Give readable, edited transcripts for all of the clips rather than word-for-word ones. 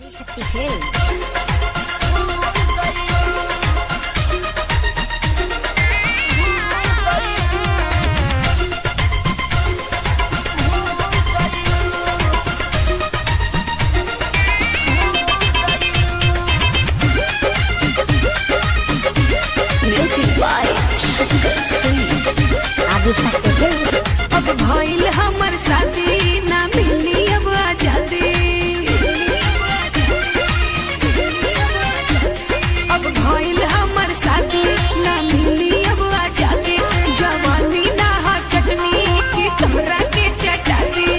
Adishakti film. अब भइल हमर शादी ना मिली अब आजादी। अब भइल हमर शादी ना मिली अब आजादी। जवानी ना हा चटनी की तोहरा के चटाती।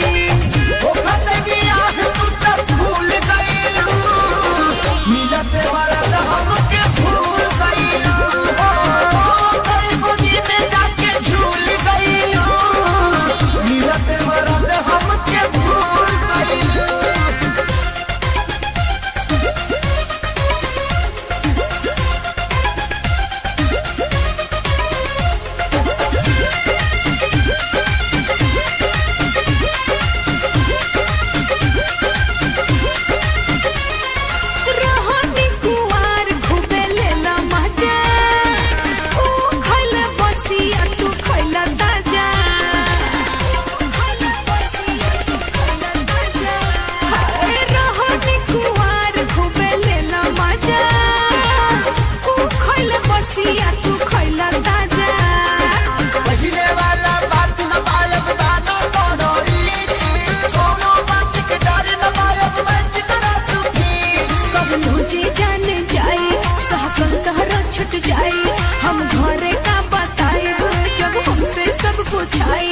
हम घरे का बताएब जब हमसे सब पूछाई।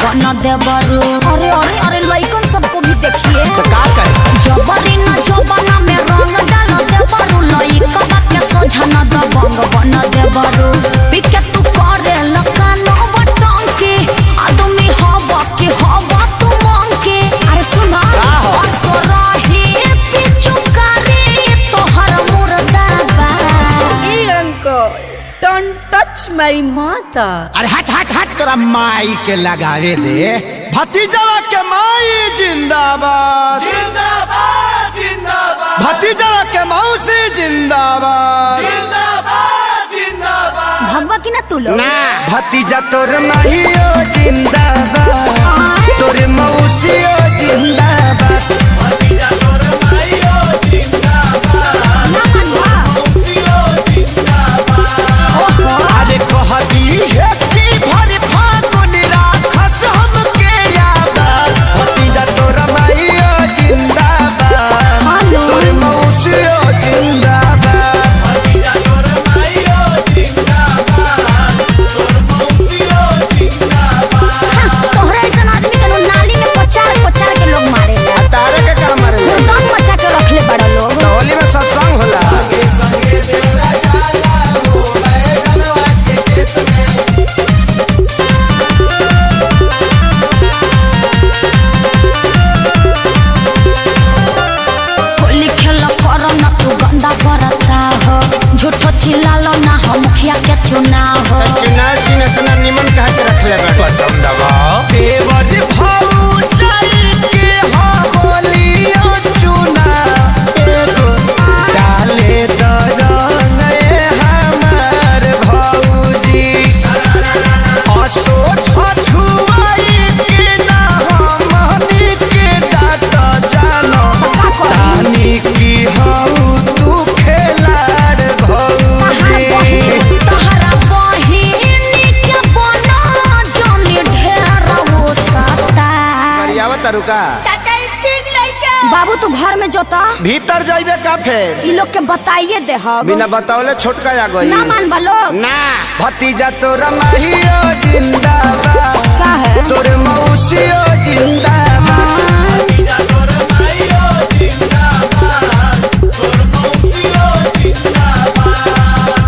बन देवरू अरे अरे अरे लइकन सबको भी देखिए तो का करे जबरी न जबना में रंग डाल देवरू लइकन के सोझा न दबंग बन देवरू पिके तू करे लकान बटन के आदमी हवा के हवा तू मांग के अरे सुना तो रही पिचु करे तोहर मुर्दाबा ई अंकल डोंट टच माय माता। अरे हट हट हट तोरा माई के लगावे दे। भतीजवा के माई जिंदाबाद जिंदाबाद जिंदाबाद। भतीजवा के मौसी जिंदाबाद जिंदाबाद जिंदाबाद। भगवा की ना तू लोग ना भतीजा तोर माहियो जिंदाबाद तोर जाता रुका चाचा ठीक नहीं क्या बाबू तू घर में जोता भीतर जाइबे का फिर इ लोग के बताइए दे हम बिना बतावले छोटका आ गई ना मान बलो ना भतीजा तोरा माहियो जिंदाबाद का है तोरे मौसियो जिंदाबाद भतीजा तोर माइयो जिंदाबाद तोर मौसियो जिंदाबाद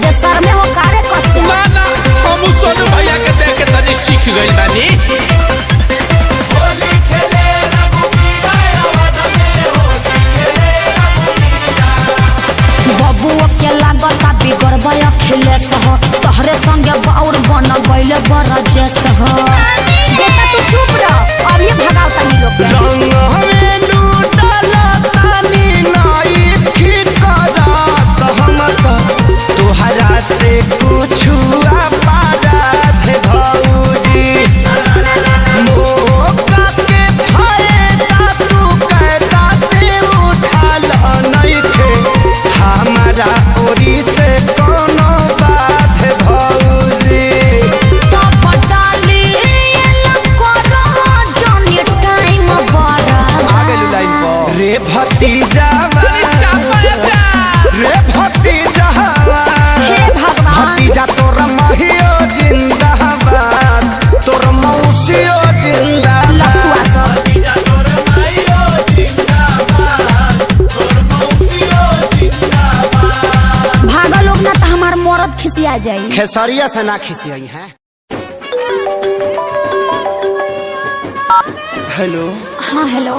देशर में हो कारे कसे ना ना हम सोनू भैया के देख के तनी सीख गइल बानी होली खेले रघुबीरा अवध में होली खेले रघुबीरा बबुआ के लागता बिगड़बे अखिलेश हो तोहरे संगे बाउर बन गइले बरजेश हो बेटा तू चुप रह अब ये भगाओ तनी लोग के रंग हमें लूटला तानी नाई ठीक करत हम तो तोहरा से कुछ अपराध भौजी मौका के फायदा तू कहता से उठाल नइखे हमारा ओरी से कोनो बात भौजी तो पटाली करो जनी टाइम बड़ा आगे लाइन पर रे भतीजा रे भतीजा हे भगवान भतीजा तोर महियो जिंदाबाद तोर मौसियो जिंदाबाद लखुआ सब भतीजा तोर माइयो जिंदाबाद तोर मौसियो जिंदाबाद भागा लोग ना तो हमार मरद खिसिया जाई खेसरिया से ना खिसियाई हैं। हेलो हाँ हेलो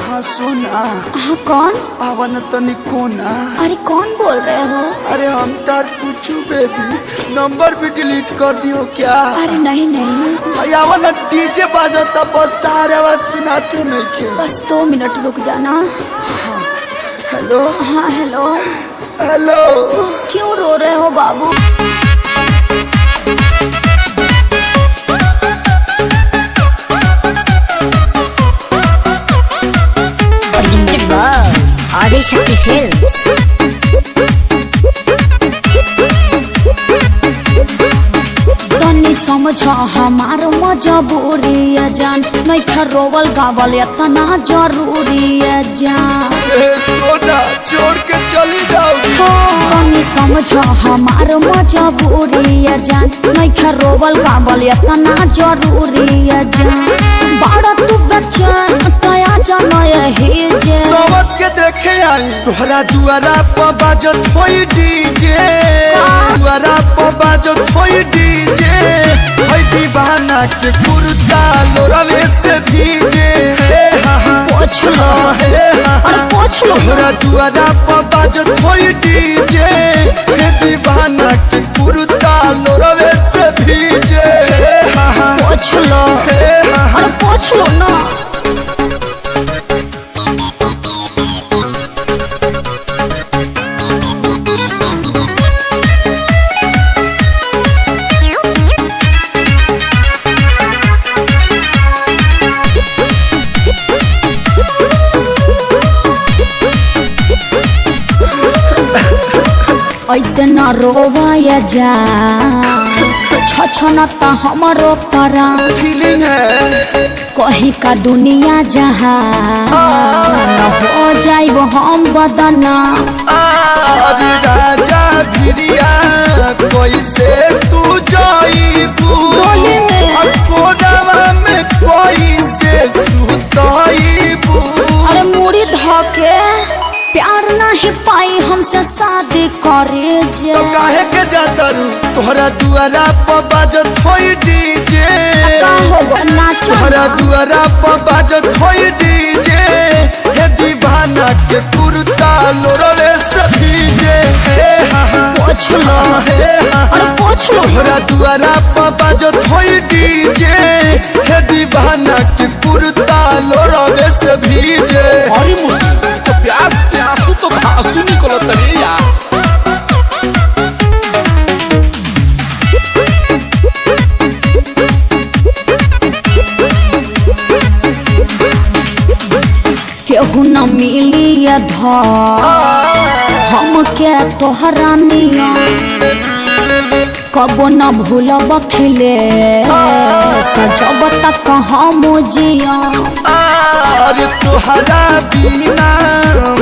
हाँ सोना हाँ कौन आवन तनी कोना अरे कौन बोल रहे हो अरे हम तार पूछू बेबी नंबर भी डिलीट कर दियो क्या अरे नहीं नहीं आवन डीजे बाजता बस तार आवाज सुनाते नहीं के बस 2 मिनट रुक जाना हेलो हाँ हेलो हेलो क्यों रो रहे हो बाबू आदिशक्ति फिल्म्स तनी समझ हमार मजबूरी है जान नहीं रोवल गावल इतना जरूरी है जान ए सोना छोड़ के चली जाओ तनी समझ हमार मजबूरी है जान नहीं रोवल गावल इतना जरूरी है जान बड़ा तू बच्चन तया जान यही जे सोवत के देखे आई तोहरा दुआरा पर बाजत होई डीजे दुआरा पर बाजत होई डीजे होई दीवाना के कुर्ता लोरवे से भीजे हे हा हा पोछ लो हे हा हा अरे पोछ लो तोहरा दुआरा पर बाजत होई डीजे हे दीवाना के कुर्ता लोरवे से भीजे हे हा हा पोछ लो हे हा हा अरे पोछ लो ना ऐसे न रोवाया जा छछनता हमरो परान फीलिंग है कहीं का दुनिया जहाँ न हो जाइब हम बदना अरे राजा भिरिया कैसे तू जाइबू बोले में। कोडवा में कैसे सुताइबू अरे मुड़ी धके प्यार नहीं पाई हमसे शादी करे जे तो काहे के जाता रू तोहरा दुआरा पर बाजत होई डीजे का हो नाचो तोहरा दुआरा पर बाजत होई डीजे हे दीवाना के कुर्ता लोरवे से भीजे हे हा हा पोछ लो हे हा हा अरे पोछ लो तोहरा दुआरा पर बाजत होई डीजे हे दीवाना के कुर्ता लोरवे से भीजे अरे मुझे तो प्यास के आंसू तो आंसू निकलो तरे यार केहू न मिली ये धर हम के तोहरा निया कबो न भूलब खिले सजब तक हम जिया। अरे तुहरा बिना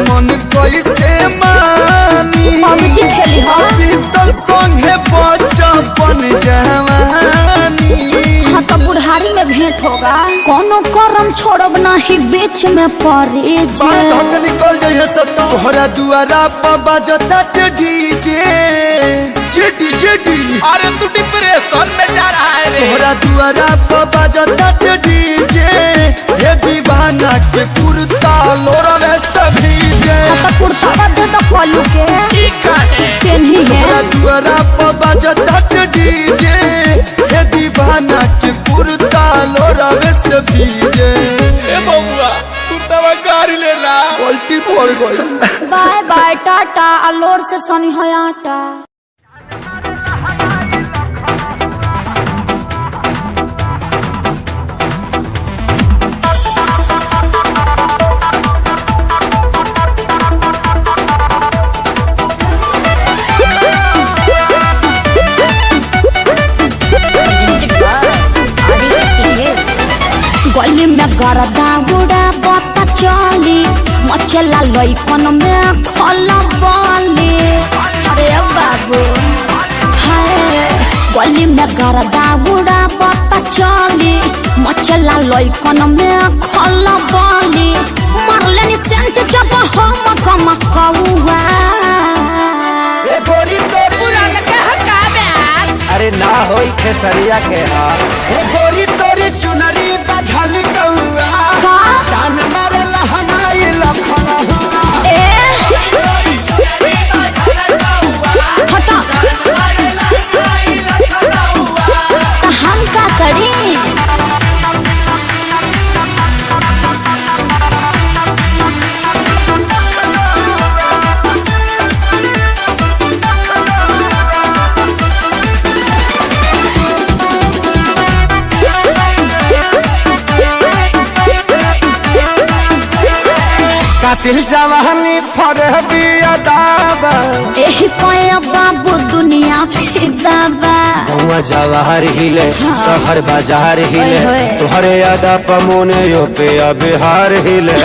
मन कैसे मानी पबजी खेली हो। अभी तो संगे बचपन जवानी। हाँ तो बुढ़ारी में भेंट होगा। कोनो करम छोड़ब नहीं बीच में पड़े जे। निकल जाइए सब तोहरा दुआरा पर बजता डीजे जेडी जेडी। अरे तू डिप्रेशन में जा रहा है रे। तोहरा दुआरा पर बजता डीजे हे दीवाना के कुर्ता लोरवे सभी जे। तो कुर्ता दे दो कलू के ठीक है केन्ही है। तोहरा दुआरा पर बजता डीजे हे दीवाना के कुर्ता लोरवे सभी जे। ए बउआ कुर्ता में गाड़ी लेना। पलटी पड़ गई। बाय बाय टाटा अलोर से सोनी हो आटा। गली में गरदा गुड़ा बता चली मचला लइकन में खला बाली। अरे बाबू हाय गली में गरदा गुड़ा बता चली मचला लइकन में खला बाली। मारले नि सेंट जब हम कम कौआ। ए गोरी तोरी अरे ना होई खेसरिया के हाल। ए गोरी तोरी चुनरी बझल कौआ का जान मारे लहनाई लखना हुआ। ए हटा तो हम का करी। कातिल जवानी फरहबी अदाबा एही पाया बाबू दुनिया फिदा बा। गौवा जवाहर हिले शहर बाजार हिले ओए होए। तुहरे यादा पमोने यो पे बिहार हिले।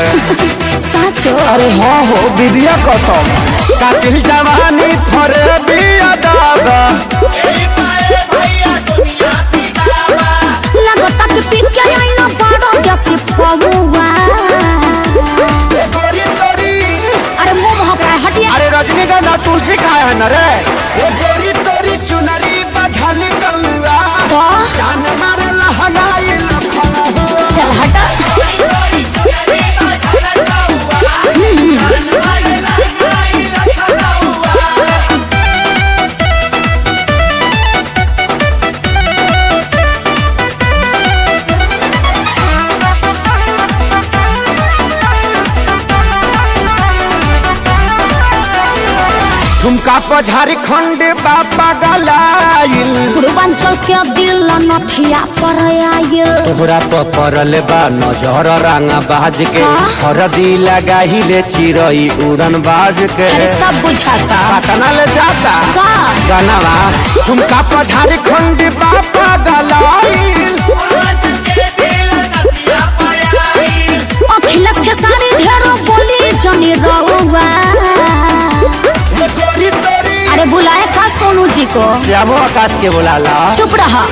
साचो अरे हाँ हो विद्या कसम कातिल जवानी फरहबी अदाबा। लगता कि पी के आई ना बड़ो जैसी पहुआ। गोरी तोरी अरे मुंह महका है हटिए। अरे रजनीगंधा तुलसी खाए है न रे। ए गोरी तोरी चुनरी बझल कौआ तो जान मारे लहनाई लखना हुआ। चल हटा। झुमका पर झारखंड बापा गलाइल। पूर्वांचल के दिल नथिया पर आयल। तोहरा पड़ल बा नजर रंगा बाज के हरदी लगा हिले चिरई उड़न बाज के। अरे सब बुझाता पटना ले जाता का गनवा। झुमका पर झारखंड बापा गलाइल। अखिलेश के सारी ढेरों बोली जनी रहुआ। गोरी तोरी अरे बुलाए का सोनू जी को। श्यामो आकाश के बुलाला। चुप रहा।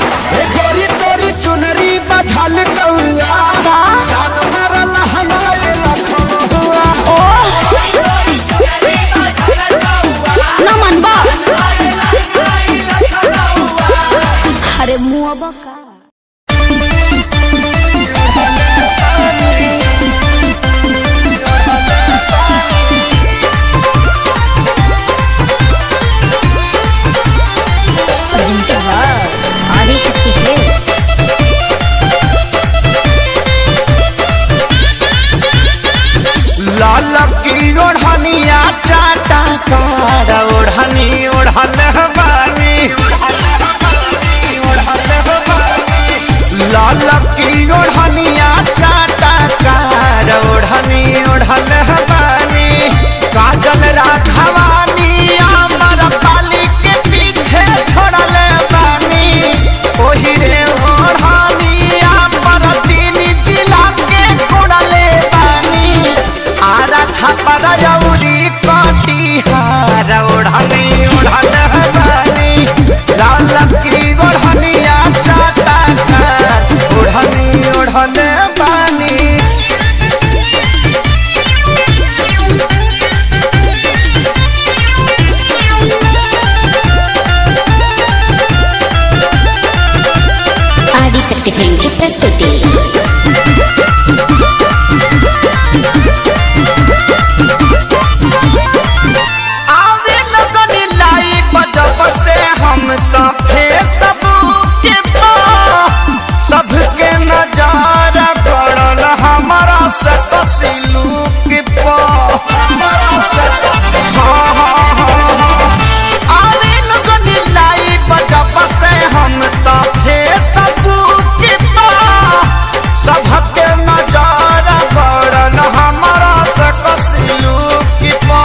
गोरी तोरी चुनरी बझल कौआ का जान मारे लहनाई लखना हुआ। ओ न मनबा। अरे मुआबा का आदि शक्ति है। लाल की ओढ़निया चाटा कार ओढ़नी ओढ़न बानी। लाल की ओढ़निया चाटा कार ओढ़नी ओढ़न बानी। काजल राघवानी अमर पाली के पीछे छोड़ल छापरा जौरी कटिहार ओढ़नी ओढ़न बानी लाल की ओढ़निया चाटा ओढ़नी ओढ़न बानी आदिशक्ति फिल्म की प्रस्तुति। आवे लगनी लाइव जब से हम तो फेसबुक पे सबके नजर पड़ल हमारा से तस्लूक पे आवे लगनी लाइव जब से हम तो फेसबुक पे सबके नजर पड़ल हमारा से तस्लूक पे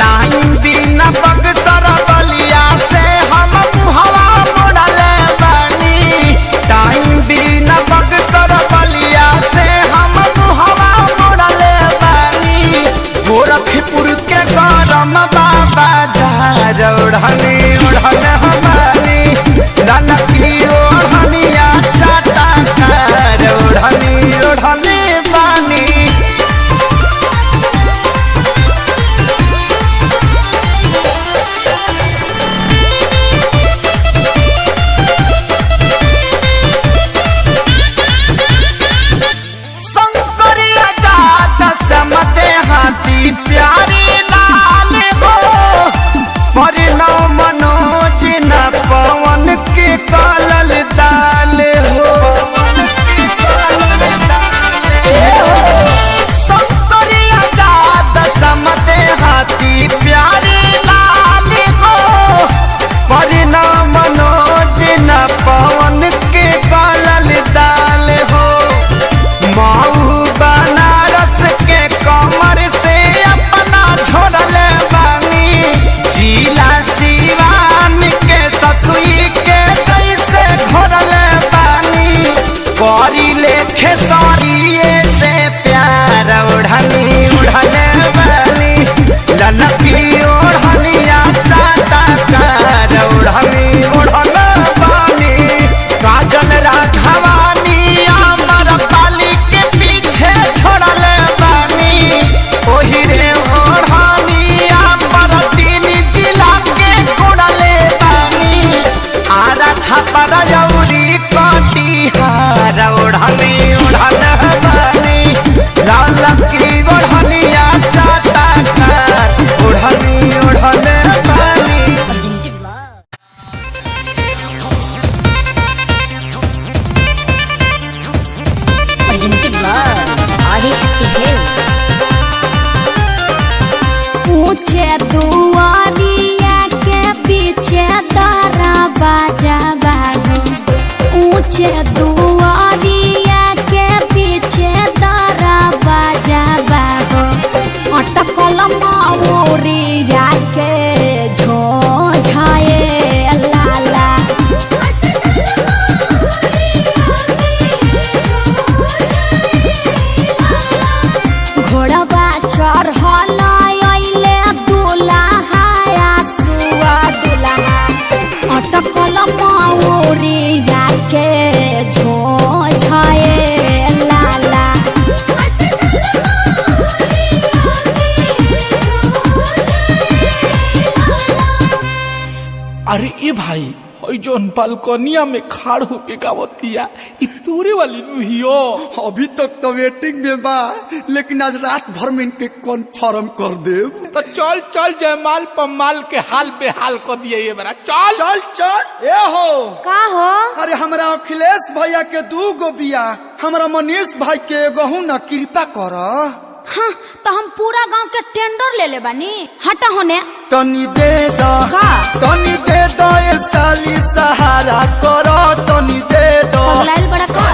टाइम दिन बक्सर बलिया से हम हवा मोड़ले बानी टाइम दिन बक्सर बलिया से हम हवा मोड़ले बानी गोरखपुर के गरम बाबा झार ओढ़नी ओढ़न हमारी ललकी ओढ़निया चाटा ओढ़नी ओढ़नी बानी शंकरिया जात समते हाथी प्यारी लाल हो परिणव मनोज न पवन के कालल दाल हो शंकरिया जात समते हाथी प्यारी लाल हो परिणव मनोज न पवन के कालल दाल हो माऊ बनारस के कमर से अपना छोड़ल बानी जिला सिवान के सतुई के जैसे घोड़ल बानी करी लेखे सरिये से प्यार ओढ़नी उड़ल बानी ललकी ओढ़निया चाटा ओढ़नी ओढ़ल बानी काजल राघवानी अमर पाली के पीछे छोड़ल बानी ओही रे ओढ़नी अमर तीन जिला के कोड़ल बानी आरा छापरा जौरी कटिहार ओढ़नी ओढ़न बानी लाल की ओढ़निया चाटा ओढ़नी ओढ़न बानी आदिशक्ति फिल्म। ऊंचे दुआरिया के पीछे तारा बाजा बागो ऊंचे दुआरिया के पीछे तारा बाजा बागो अटकल माऊरिया के झोझाए लाला घोड़वा चढ़ल अइले दुल्हा सुआ दुल्हा अटकल माऊरिया के झोझाए लाला अरे ए भाई ओइ जोन बालकोनिया में खाड़ होके गावतिया इ तोरे वाली नुहियो। अभी तक तो वेटिंग में बा लेकिन आज रात भर में इनके कन्फर्म कर देब। तो चल चल जयमाल पमाल के हाल बेहाल कर दिए ये बरा चल चल चल ए हो का हो अरे हमरा अखिलेश भैया के 2 गो बिया हमरा मनीष भाई के एगो ना कृपा कर। हाँ तो हम पूरा गांव के टेंडर ले ले बानी हटा होने तनी दे दो का तनी दे दो ये साली सहारा करो तनी दे दो लाइल बड़ा का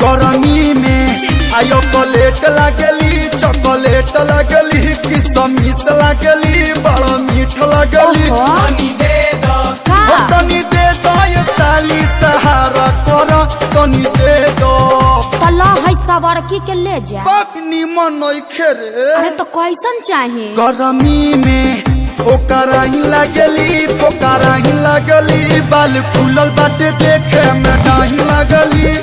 गरमी में आयो चॉकलेट लागली चॉकलेट लागली किसमिस लागली बड़ा मीठ लागली तनी दे दो तनी दे दो ये साली सहारा करो तनी दे दो सवरकी के ले जा। पकनी मन रे अरे तो कैसन चाहे? गरमी में ओकरा ही लगली पोकरा ही लगली बाल फूलल बाटे देखे में डाही लगली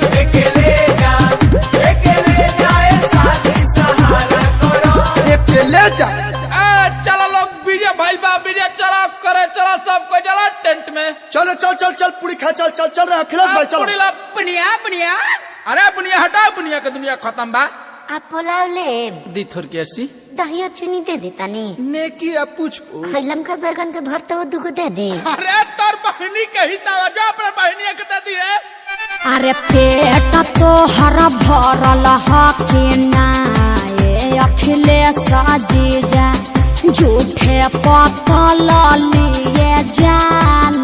अकेले जाए साथी सहारा करो अकेले जा चलो लोग बीजे भाई बा बीजे चला करे चला सबको चला टेंट में। चलो चल चल चल पूरी खा चल चल चल रहे अखिलेश भाई चलो। पुड़ीला बुनिया बुनिया अरे बुनिया हटाओ बुनिया के दुनिया खत्म बा। आप पुलाव ले दी थोर के ऐसी दहिया चुनी दे देता नी नेकी अब पूछ खैलम का बैगन के भरता वो दुगो दे दे। अरे तोर बहनी कही तावा जो अपने बहनी के दी है। अरे पेट तो हरा भरल हके ना ये अखिलेश जीजा झूठे पतल लिए जाल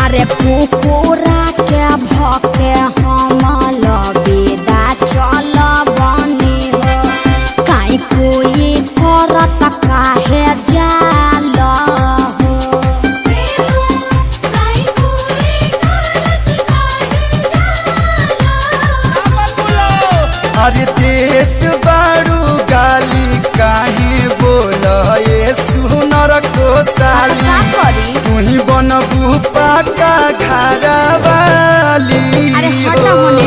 अरे कुकुरा के भके हम विदा चल बनी हो काई कोई करत काहे जाल अरे देत बाड़ू गाली काहे बोल ये सुनर को साली तू ही बनबू पाका घरा वाली अरे हटा होने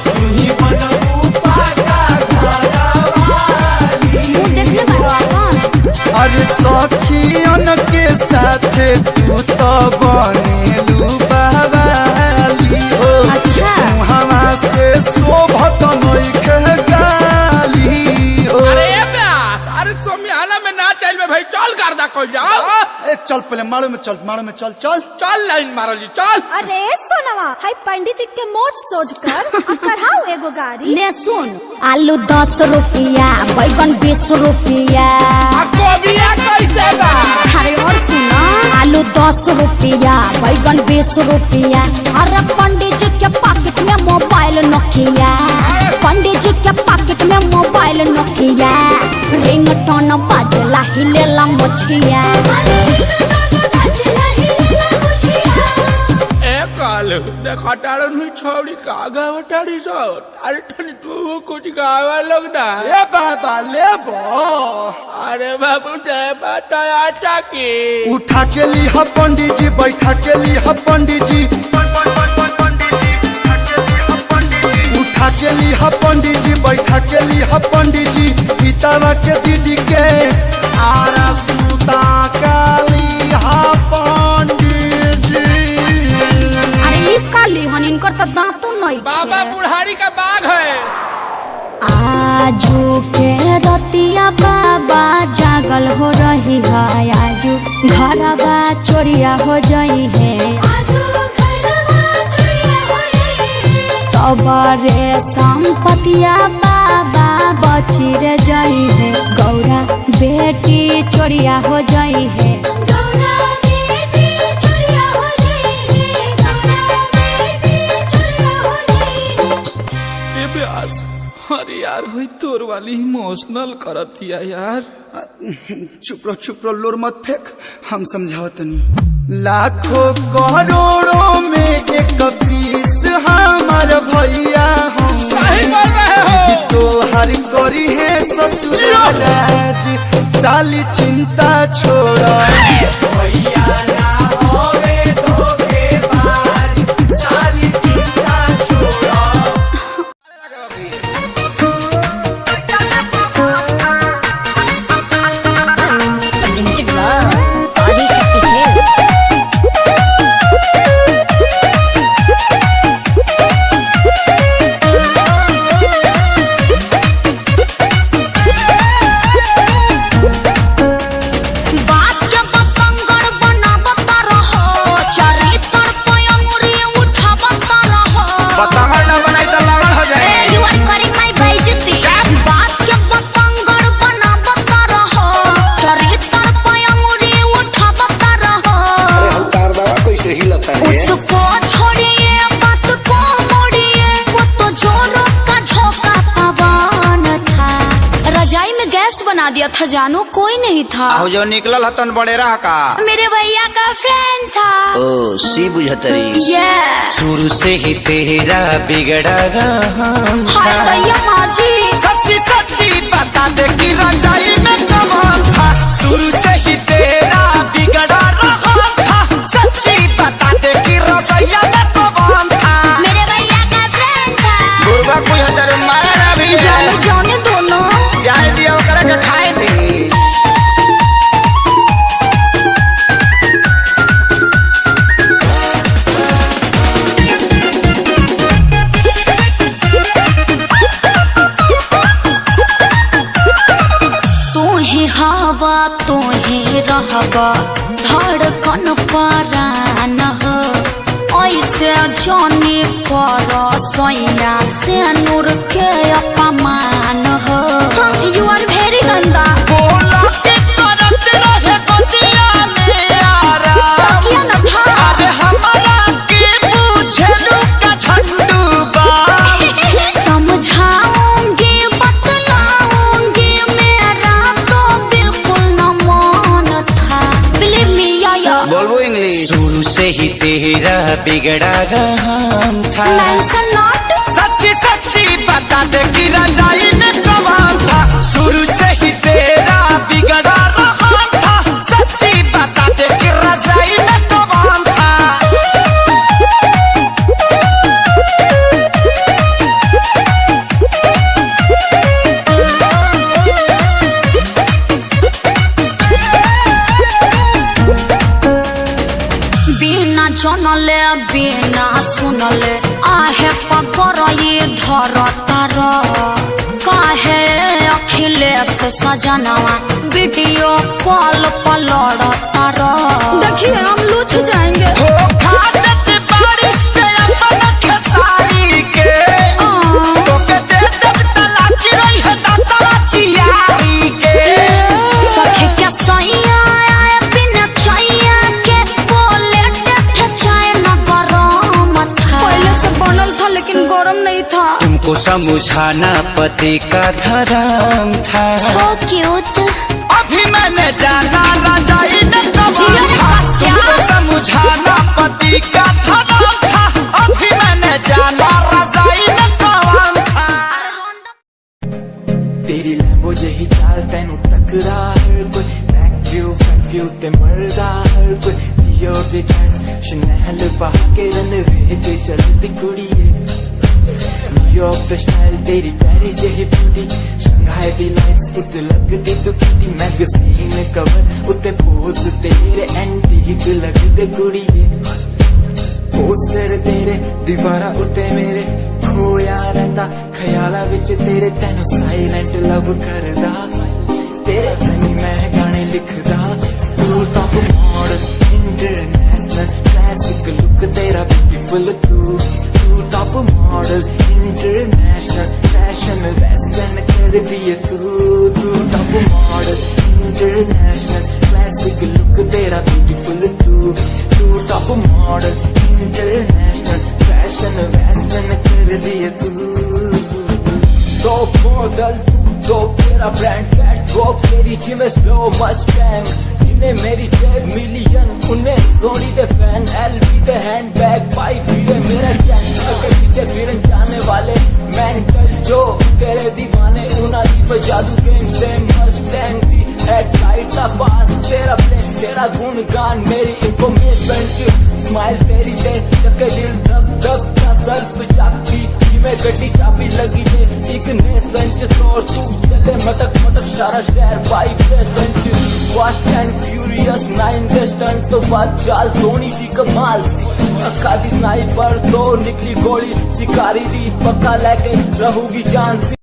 तू ही बनबू पाका घरा वाली मुंह देखले बाड़ो अपन। अरे सखियन के साथ तू तो बनेलू बवाली हो अच्छा हवा से शोभत नइखे गाली हो अरे ये प्यास अरे सोमियाना में ना चल में भाई चल कर दा कोई जाओ। ए चल पहले मारो में चल चल चल लाइन मारो जी चल। अरे सोनवा हाय पंडित जी के मोच सोच कर कढ़ाओ एगो गाड़ी। ले सुन आलू 10 रुपया बैगन 20 रुपया गोबिया कैसे बा? अरे और सुना आलू 10 रुपया बैगन 20 रुपया अरे पंडित जी के पॉकेट में मोबाइल नोकिया पंडित जी के पॉकेट में मोबाइल नोकिया रिंगटोन बाजला हिलेला मोछिया काल देखा टाड़न हुई छोड़ी का गावटाड़ी सो अरे ठनी तू कुछ गावा लोग ना। ए बाबा ले बो अरे बाबू ते बताया टाकी उठा के ली ह पंडित जी बैठा के ली ह पंडित जी उठा के ली ह पंडित जी बैठा के ली ह पंडित जी गीतावा के दीदी के आरा सुता काली ह पंडित जी अरे काली हन इनकर तो दांतों नहीं बाबा बुढ़ारी का बाग है। आजू के रतिया बाबा जागल हो रही है आजू घरवा चोरिया हो जाई है सबरे संपतिया बाबा बची रे जाई है गौरा बेटी चोरिया हो जाई है प्यास अरे यार हुई तोर वाली इमोशनल करतिया यार। चुप रहो लोर मत फेंक हम समझावत नहीं लाखों करोड़ों में एक पीस हमार भैया हम सही बोल रहे हो। तो हर करी है ससुर राज साली चिंता छोड़ा भैया ना होवे धोखेबाज साली चिंता छोड़ो। बात के दिया था जानू, कोई नहीं था। आहू जो निकलल हतन बड़े रहा का मेरे भैया का फ्रेंड था। ओ सी बुझतरी। Yes। शुरू से ही तेरा बिगड़ा रहा हाय दैया माजी। सच्ची सच्ची बता दे कि रजाई में कौन था। शुरू से ही तेरा बिगड़ा रहा था। सच्ची बता दे कि रजाई में कौन था। मेरे भैया का फ्रेंड था। बुढ़वा कोई हतर मारा ना भी जाने जाने दोनों। जाए दिया ओकरा के खाए दे। हवा तो ही रहबा धड़कन परान हो। ऐसे जाने कर सोया से नूर के अपमान हो। यू आर वेरी गंदा। बोला के करत रहे बतिया में आराम। क्या न था? अरे हमारा के पूछलू का झंडू बा। समझाऊंगी बतलाऊंगी मेरा तो बिल्कुल न मन था। बिलीव मी या बोलबो इंग्लिश। शुरू से ही तेरा बिगड़ा रहा था। Mention not. सच्ची सच्ची बता दे कि रजाई में कौन था। शुरू से ही तेरा बिगड़ा रहा था। सच्ची बता दे कि रजाई में कौन था। बिना जनले बिना सुनले आहे पकर ये धर तार। काहे अखिलेश सजनवा वीडियो कॉल पर लड़ तार। देखिए हम लूच जाएंगे। धोखा देते बारिश पे अपन खेसारी के। तोके दे देब तलाक रही है दाता चियारी के। सखी क्या सैया आए बिना चाहिए के बोले थे चाय न गरम था। पहले से बनल था लेकिन गरम नहीं था। तुमको समझाना पति का धर्म था। So cute। अभी मैंने जाना रजाई में कौन जिया रे था। कस्या। तुमको समझाना पति का धर्म था। अभी मैंने जाना रजाई में कौन था। तेरी लैम्बो जही चाल तैनू तकरा हर कोई। बैक व्यू फ्रंट व्यू ते मरदा हर कोई। दियो दे ड्रेस शनैल पा के रनवे ते चलदी कुड़िए। न्यूयॉर्क दा स्टाइल तेरी प्यारी जही ब्यूटी। शंघाई दी लाइट्स उत्ते लगदी तू किटी। मैगजीन कवर उत्ते पोज तेरे एंटीक लगदे कुड़िए। पोस्टर तेरे दीवारा उत्ते मेरे खोया रहिंदा ख्याला विच तेरे। तैनू साइलेंट लव करदा तेरे कहीं मैं गाने लिखदा। तू top model international classic look तेरा ब्यूटीफुल। तू top model international fashion western कर दिए तू top model international classic look तेरा ब्यूटीफुल। तू top model international fashion western कर दिए तू। तो मॉडल तू तो तेरा ब्रांड कैट वॉक तेरी जिम स्लो मस्टैंग। जिन्हें मेरी 10 मिलियन उन्हें सोनी दे फैन। एलवी दे हैंडबैग पाई फिरे मेरा चैनल के पीछे फिर जाने वाले मेंटल जो तेरे दीवाने। उना दी जादू गेम से मस्टैंग दी हेडलाइट दा पास तेरा प्लेन तेरा गुणगान मेरी इंफॉर्मेशन। स्माइल तेरी ते चक्के दिल धक धक का सेल्फ चाकती। में गड्डी चाबी लगी है इग्निशन च तोड़ तू चले मटक मटक सारा शहर बाइक पे संच। Fast and furious 9 day stunt तो बात चाल धोनी की कमाल सी। अक्का दी स्नाइपर तो निकली गोली शिकारी दी पक्का लेके रहूगी जान सी।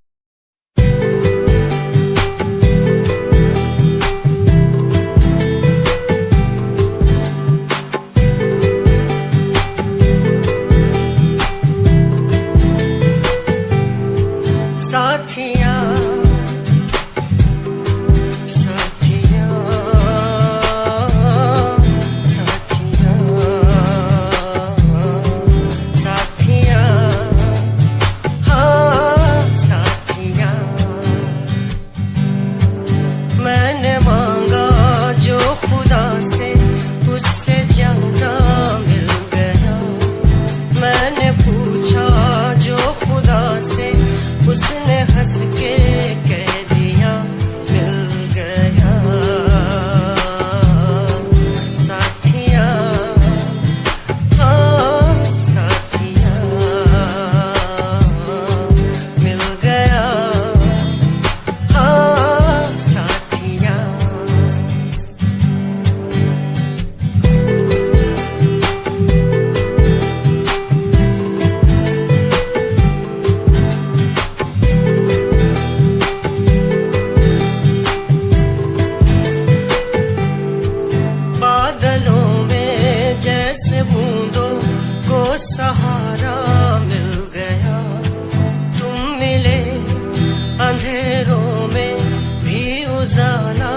उजाला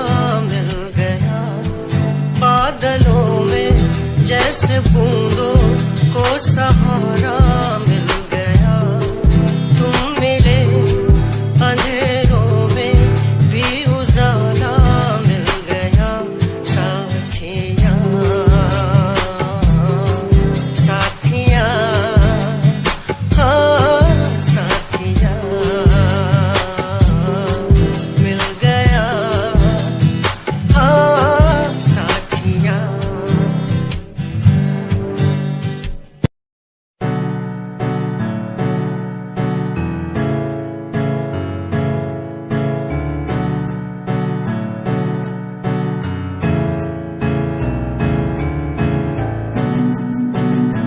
मिल गया बादलों में, जैसे बूंदों को सहारा मिल गया। तुम मिले अंधेरों में भी उजाला मिल गया। साथिया साथिया हाँ साथिया मिल गया हाँ साथिया।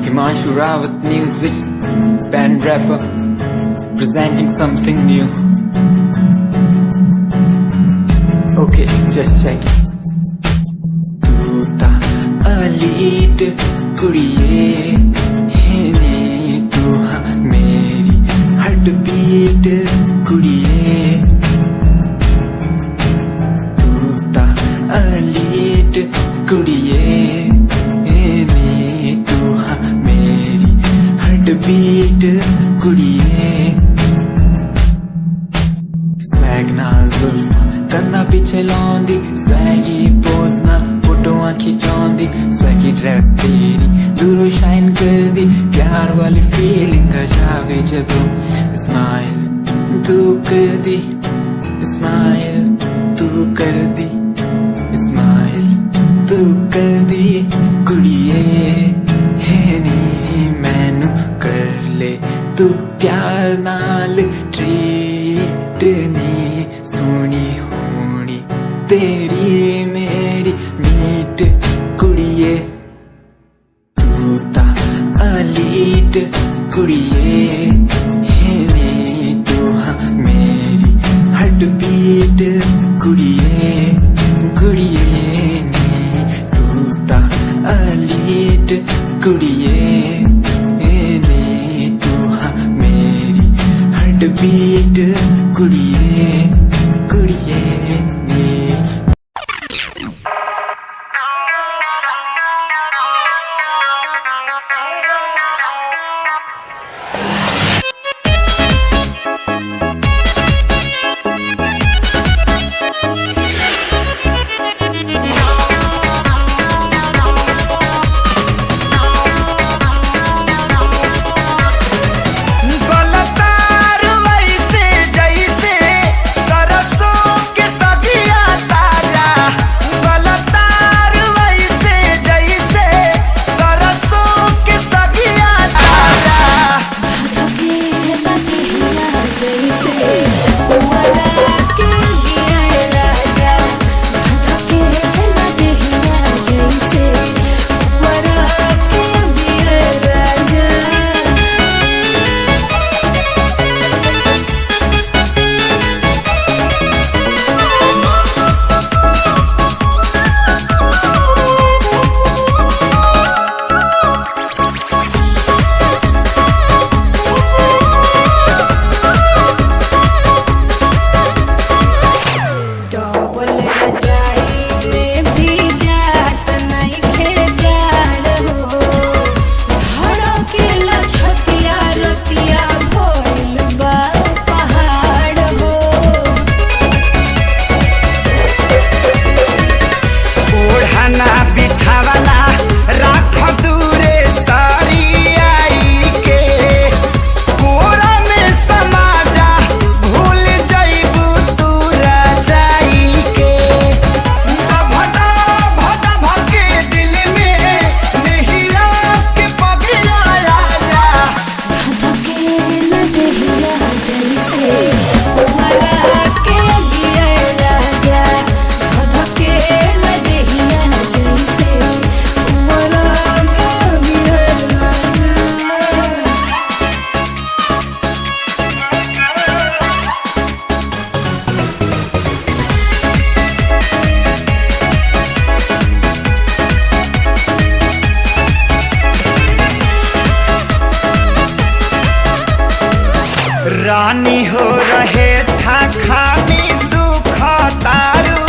Himanshu Rawat music, band rapper, presenting something new. Okay, just check it. तू ता अलीट कुड़िए है ने, तू हाँ मेरी हार्ट बीट कुड़िए। तू ता अलीट कुड़िए बीट कुड़िए। स्वैग नाल जुल्फा कन्ना पिछे लांदी, स्वैगी पोज नाल फोटोआं खिचांदी। स्वैगी ड्रेस तेरी दूरों शाइन कर दी, प्यार वाली फीलिंग आ जावे जदों। स्माइल तू कर दी, स्माइल तू कर दी, स्माइल तू कर दी कुड़िए है नी। मैनू कर ले तू प्यार नाल ट्रीट नी, सोनी होनी तेरी मेरी मीट कुड़िए। तू ता अलीट कुड़िए है नी, तू हाँ मेरी हार्ट बीट कुड़िए कुड़िए नी। तू ता अलीट कुड़िए बीट कुड़िए कुड़िए नी। रानी हो रहे था खानी सुख तारू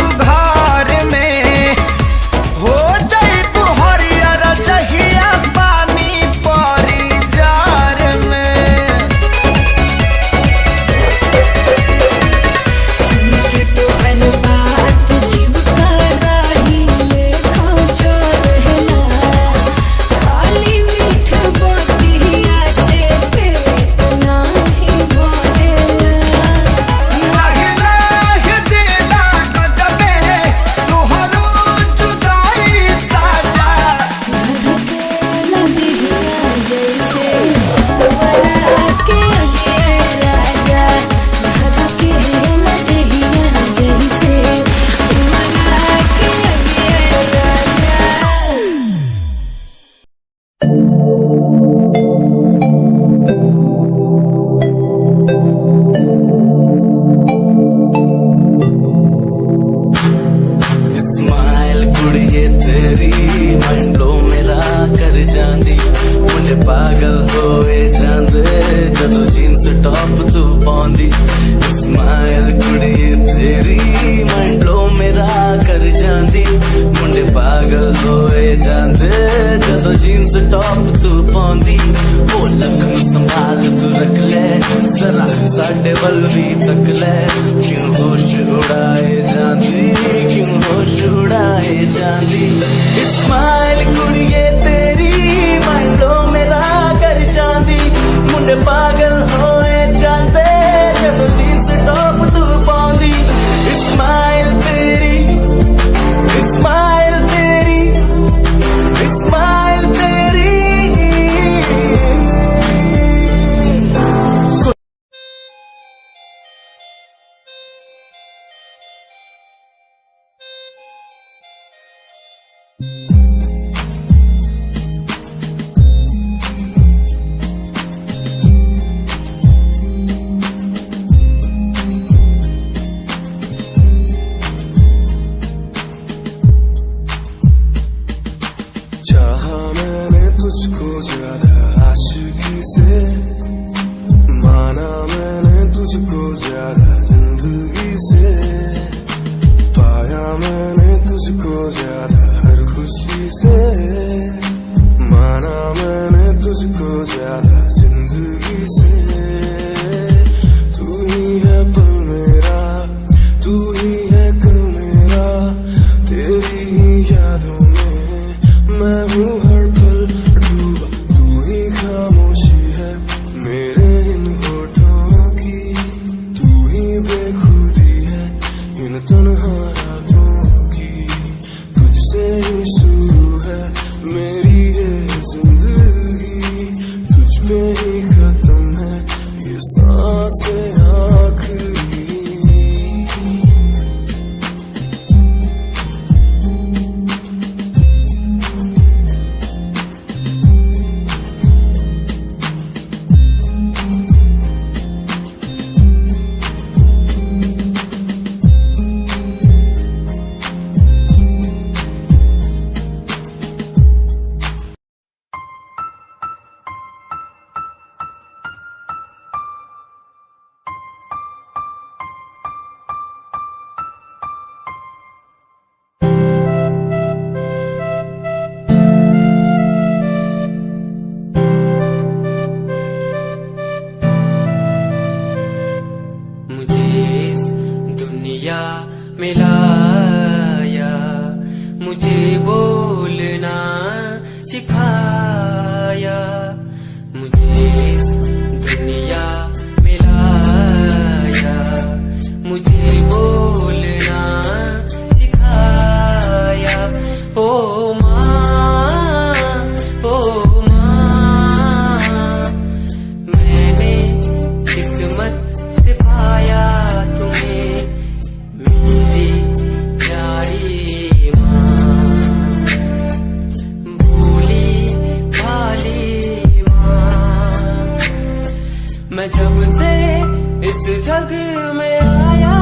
पल भी तक ले क्यों होश उड़ाए जाती क्यों होश उड़ाए जाती स्माइल कुड़िए तेरी माइंडो मेरा कर जाती मुंडे पागल होए जाते जब जींस टॉप तू पाਉਂਦੀ स्माइल तेरी स्माइल तेरी स्माइल तेरी चाहा मैंने तुझको ज्यादा आशिकी से माना मैंने तुझको ज्यादा जिंदगी से पाया मैंने तुझको ज्यादा हर खुशी से माना मैंने तुझको ज्यादा जिंदगी से तू ही है पल मेरा तू ही है कल मेरा तेरी ही यादों में मैं हूँ हर पल डूबा तू ही खामोशी है मेरे इन होठों की तू ही बेखुदी है इन तन्हा रातों की तुझसे ही शुरू है मेरी ये जिंदगी तुझ पे ही खत्म है ये सांसें आखिरी मिलाया मुझे बोलना सिखाया मुझे इस दुनिया मिलाया मुझे बोलना सिखाया ओ माँ मैंने किस्मत से पाया तुम्हें मेरी प्यारी माँ भोली भाली माँ मैं जब से इस जग में आया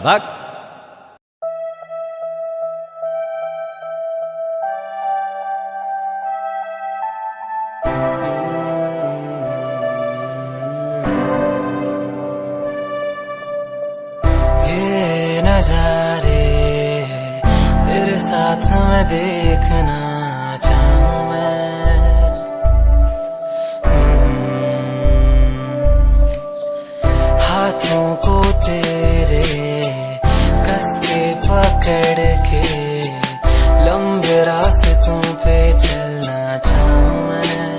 भग। ये नजारे तेरे साथ में देखना चाहूं मैं, हाथों को तेरे कस के पकड़ के लंबे रास्तों पे चलना चाहूं मैं।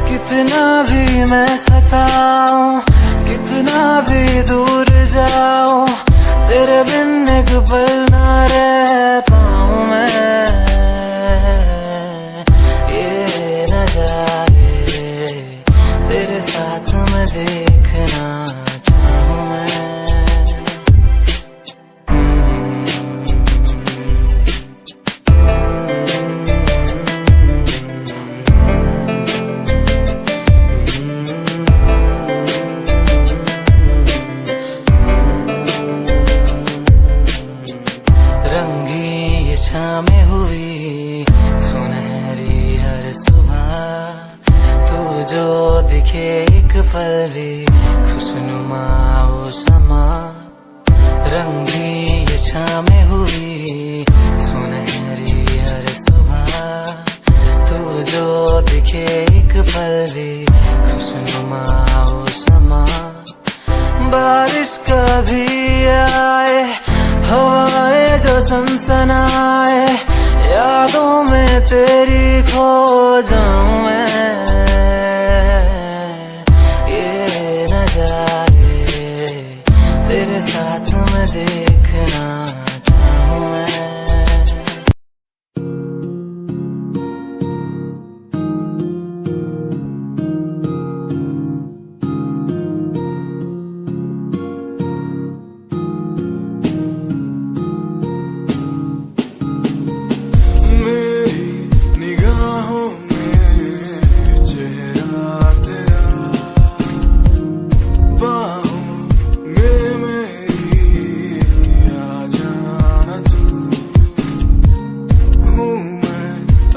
कितना भी मैं सताऊं, कितना भी दूर जाऊं, तेरे बिन एक पल ना रह पाऊं मैं। ये नजारे तेरे साथ में देखना चाहूं मैं। रंगी ये शामें हुई सुनहरी हर सुबह, तू जो दिखे एक पल भी खुशनुमा हो समा। रंगी ये शामें हुई सुनहरी हर सुबह, तू जो दिखे एक पल भी खुशनुमा हो समा। बारिश कभी आए, हवाएं जो सनसनाए, यादों में तेरी खो जाऊं मैं। ये नजारे तेरे साथ में देखना चाहूं मैं।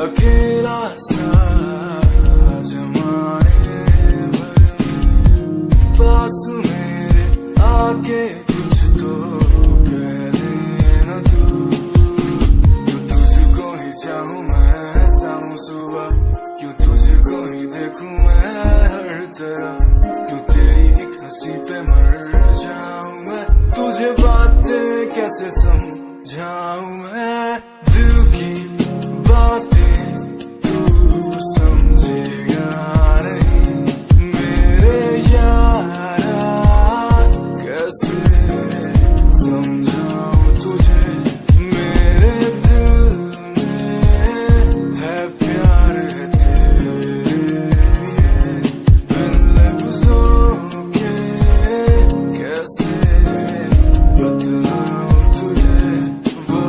अकेला सा जमाने भर में, पास मेरे आके कुछ तो कह देना तू। क्यों तुझको ही चाहूं मैं शाम सुबह, क्यों तुझको ही देखूं मैं हर तरफ, क्यों तेरी एक हंसी पे मर जाऊं मैं। तुझे बातें कैसे समझाऊं मैं, दिल की बातें समझेगा नहीं मेरे यारा। कैसे समझाऊं तुझे, मेरे दिल में है प्यार है तेरे लिए। बिन लफ्जों के कैसे बतलाऊं तुझे वो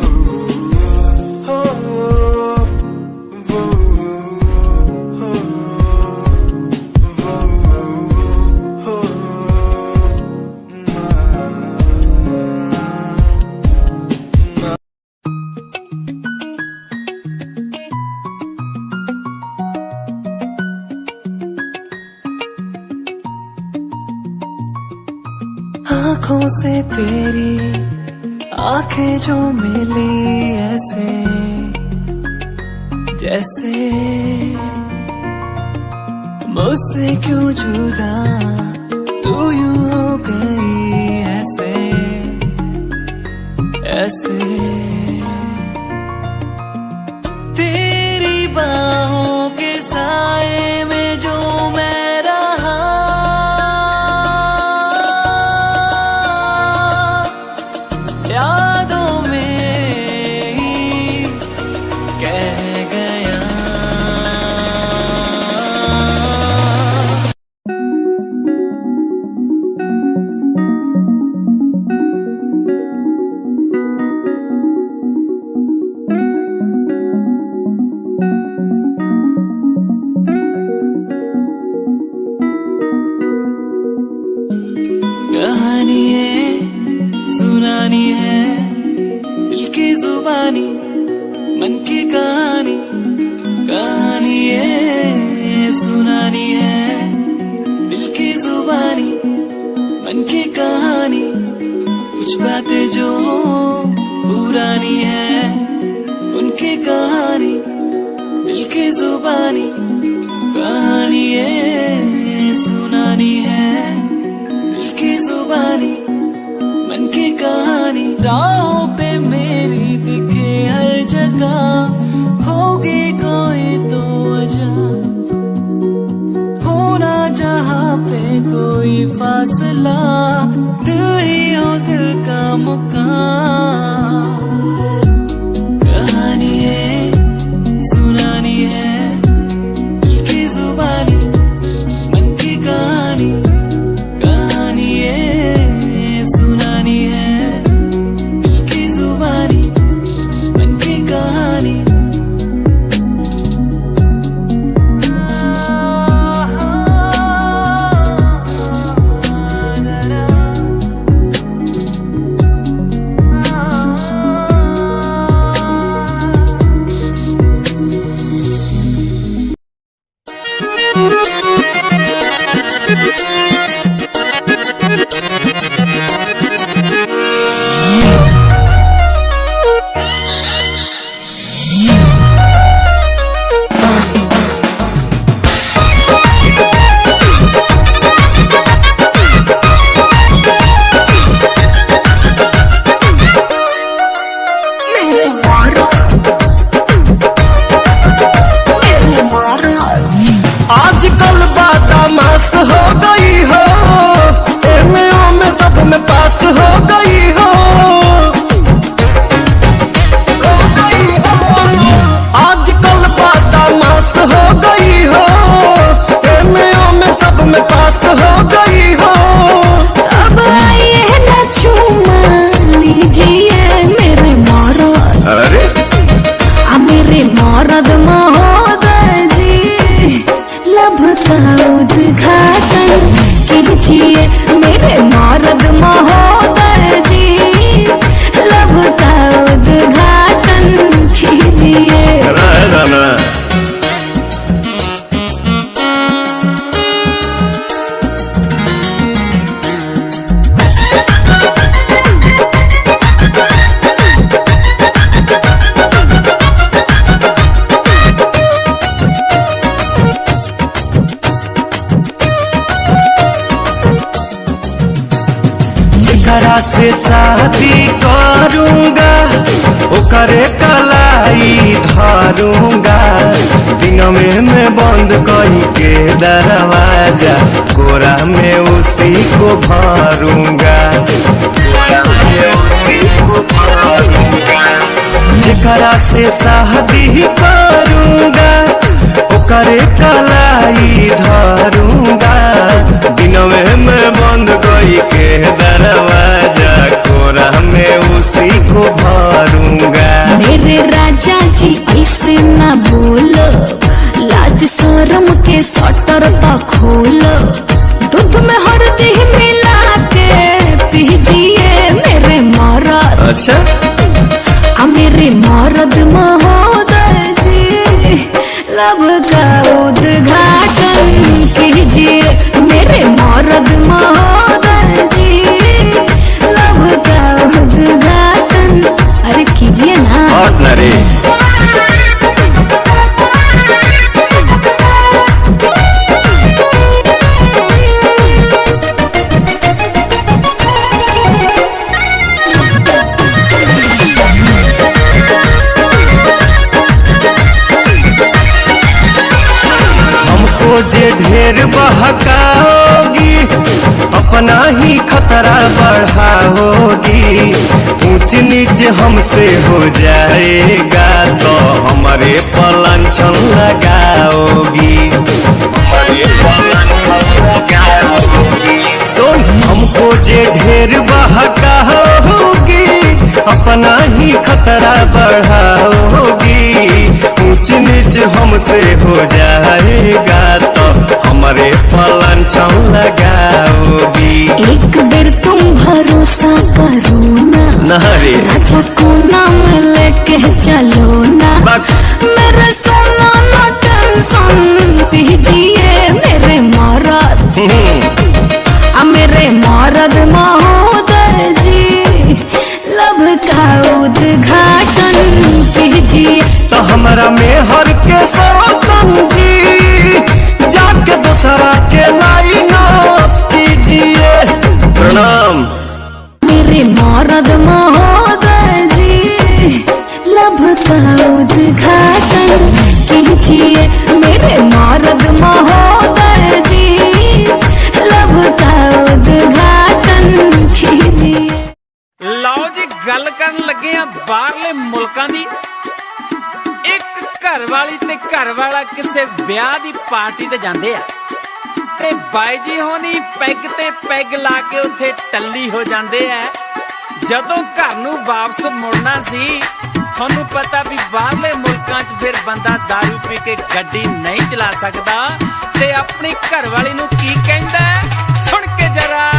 आँखों से तेरी आंखें जो मिली ऐसे जैसे मुझसे क्यों जुदा तू यूं हो गई ऐसे ऐसे। तेरी बाहों के साए में जो मैं रहा, यादों में ही कह गया। मन की कहानी कहानी ये सुनानी है, दिल की जुबानी मन की कहानी, कुछ बातें जो पुरानी है, उनकी कहानी दिल की जुबानी, कहानी ये सुनानी है, दिल की जुबानी मन की कहानी। राहों पे मेरी दिखे हर जगह, होगी कोई तो वजह, होना जहाँ पे कोई फासला, दिल ही हो दिल का मुकाम। कहानी ये सुनानी है, दिल की जुबानी मन की कहानी, कहानी ये सुनानी है, दिल की जुबानी मन की कहानी। आजकल बदमाश हो गई हो, एमओ में सब में पास हो गई हो। आजकल बदमाश हो गई हो, एमओ में सब में पास हो गई हो। अब आइए न चूमा लीजिए मेरे मरद, अरे मेरे मरद महोदय जी, लब का उद्घाटन कीजिए मेरे मरद महोदय जी, लब का उद्घाटन कीजिए। जेकरा से शादी करूंगा ओकरे कलाई धरूंगा, दिन में मैं बंद करके दरवाजा, कोरा में उसी को भरूंगा, कोरा में उसी को भरूंगा। जेकरा से शादी करूंगा ओकरे कलाई धरूंगा, दिन में मैं बंद करके दरवाजा, कोरा में उसी को भरूंगा। मेरे राजा जी ऐसे न बोलो, लाज शर्म के शटर तो खोलो, दूध में हल्दी मिला के पीजिए मेरे मरद। अच्छा मेरे मरद महोदय जी, लब का उद्घाटन कीजिए मेरे मरद महोदय जी, लब का उद्घाटन अरे कीजिए ना। और न रे जे ढेर बहकाओगी अपना ही खतरा बढ़ाओगी, ऊंच नीच हमसे हो जाएगा तो हमारे पलंछन लगाओगी, हमारे पलंछन लगाओगी। सुन हमको जे ढेर बहकाओगी अपना ही खतरा बढ़ाओगी, ऊंच नीच हमसे हो जाएगा तो हमारे पलंछन लगाओगी। एक बेर तुम भरोसा करो ना, रे राजा को नाम लेके चलो ना, मेहर के सौतन जी, जाके दूसरा के लाइन कीजिए। प्रणाम। मेरे मरद महोदय जी, लब का उद्घाटन कीजिए। मेरे मरद महोदय जी, लब का उद्घाटन कीजिए। ਲਓ ਜੀ ਗੱਲ ਕਰਨ ਲੱਗੇ ਆ ਬਾਹਰਲੇ ਮੁਲਕਾਂ ਦੀ। ਇੱਕ ਘਰ ਵਾਲੀ ਤੇ ਘਰ ਵਾਲਾ ਕਿਸੇ ਵਿਆਹ ਦੀ ਪਾਰਟੀ ਤੇ ਜਾਂਦੇ ਆ ਤੇ ਬਾਈ ਜੀ ਹੋਣੀ ਪੈਗ ਤੇ ਪੈਗ ਲਾ ਕੇ ਉੱਥੇ ਟੱਲੀ ਹੋ ਜਾਂਦੇ ਆ। ਜਦੋਂ ਘਰ ਨੂੰ ਵਾਪਸ ਮੁੜਨਾ ਸੀ, ਤੁਹਾਨੂੰ ਪਤਾ ਵੀ ਬਾਹਰਲੇ ਮੁਲਕਾਂ 'ਚ ਫਿਰ ਬੰਦਾ ਦਾਰੂ ਪੀ ਕੇ ਗੱਡੀ ਨਹੀਂ ਚਲਾ ਸਕਦਾ ਤੇ ਆਪਣੀ ਘਰ ਵਾਲੀ ਨੂੰ ਕੀ ਕਹਿੰਦਾ ਸੁਣ ਕੇ ਜਰਾ।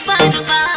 बार बार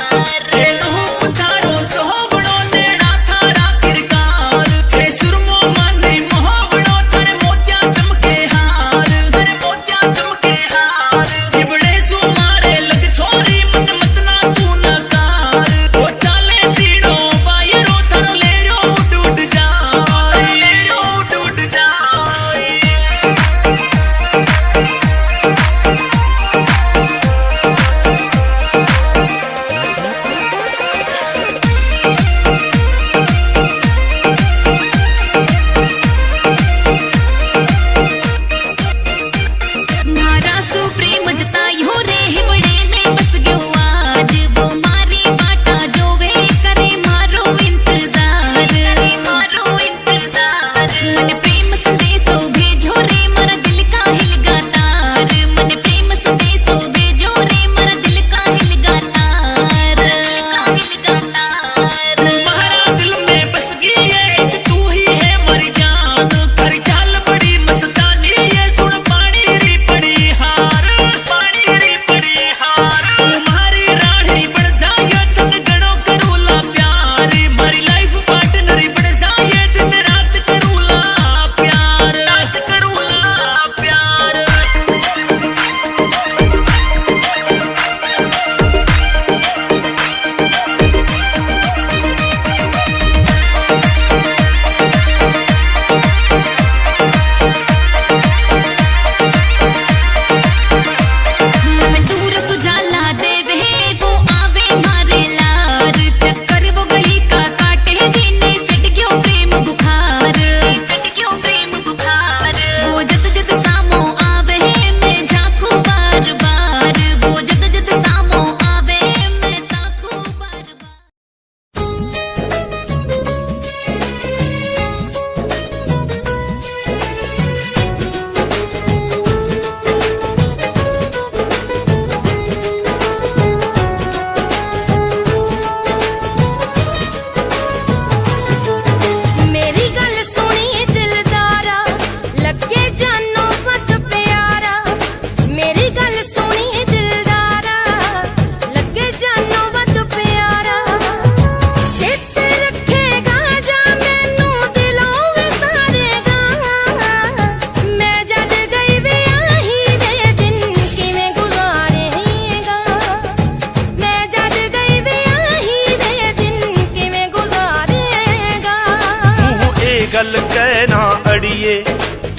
गल कहना अड़िए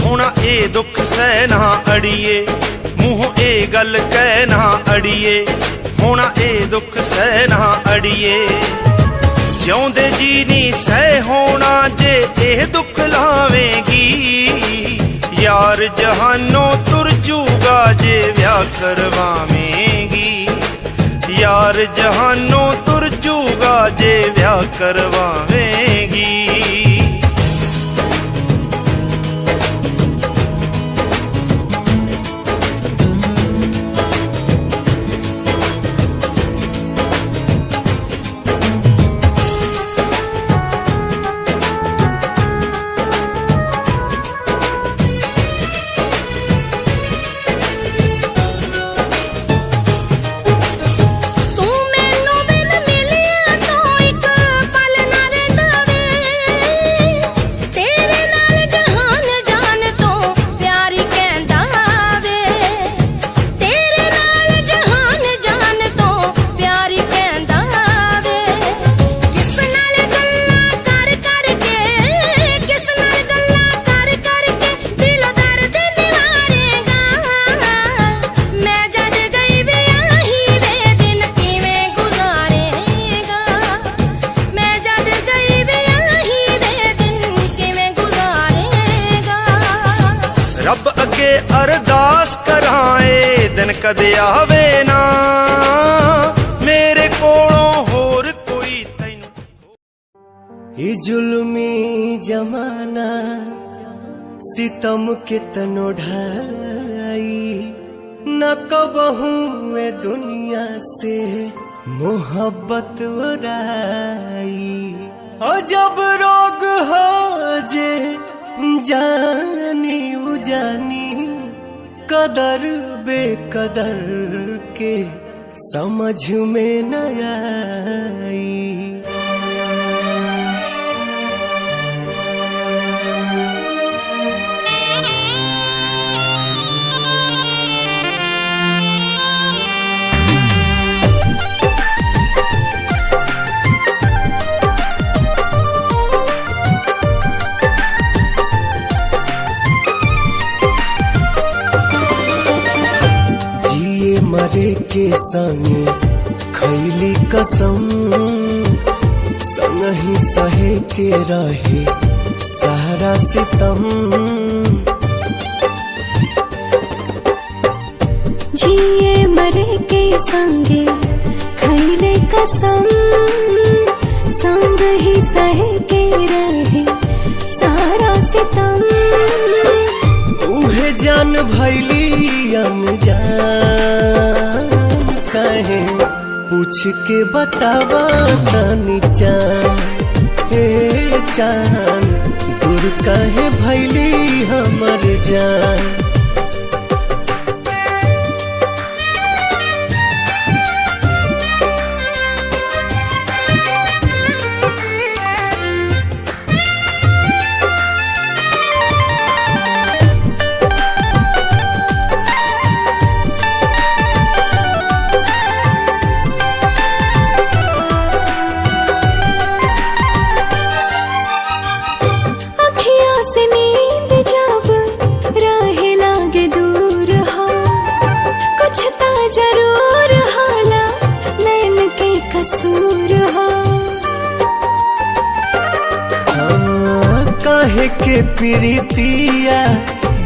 होना ए दुख सहना अड़िए मूंह ए गल कहना अड़िए होना ए दुख सहना अड़िए जिਉਂਦੇ जी नहीं सह होना जे ए दुख लावेगी यार जहानों तुर जूगा जे ब्याह करवावेगी यार जहानों तुर जूगा जे ब्याह करवावेगी अरदास कराए दिन कदे आवे ना मेरे कोलों होर कोई तैनू ये जुल्मी जमाना सितम के तनो ढाई न कबहू ए दुनिया से मोहब्बत उड़ाई और जब रोग हो जे जानी उजानी कदर बेकदर के समझ में न आई मरे के संगे खैली कसम संगही सहे के रहे सारा सितम जिए मरे के संगे खैले कसम संग ही सहे के रहे सारा सितम उहे जान भैली अनजान कहे पूछ के बतावा तनी चान हे चान दूर कहे भैली हमर जान काहे के प्रीतिया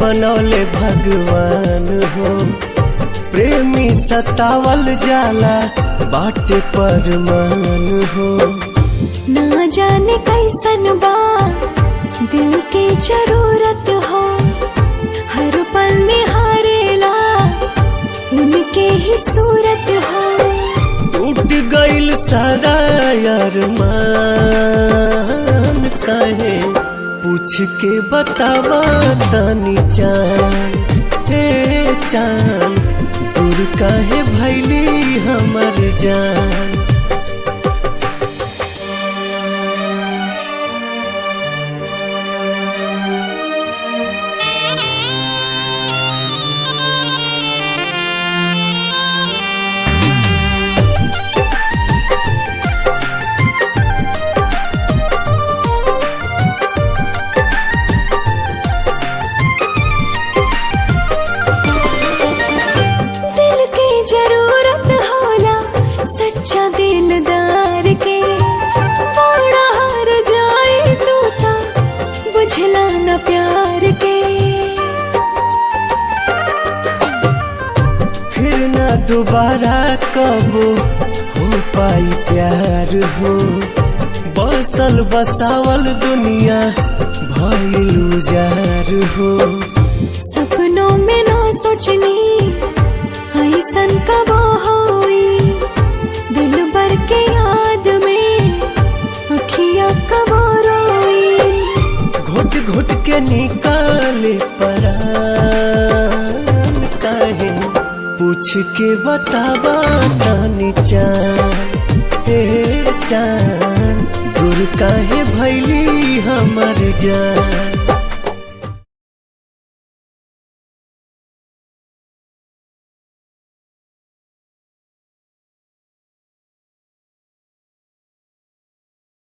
बनौले भगवान हो प्रेमी सतावल जाला बाटे परमान हो ना जाने कैसन बा दिल के जरूरत हो हर पल निहारेला उनके ही सूरत हो टूट गइल सारा अरमान काहे पूछ के बतावा तनी चान हे चान दूर काहे भैली हमर जान न प्यार के। फिर न दोबारा कबो हो पाई प्यार हो, बसल बसावल दुनिया भइल उजार हो। सपनों में ना सोचनी ऐसन कब होई, दिल भर के याद में अखियां कब रोई। घुट घुट के निकाले परान काहे, पूछ के बतावा तानी चान हे चान, दूर काहे भैली हमर जान।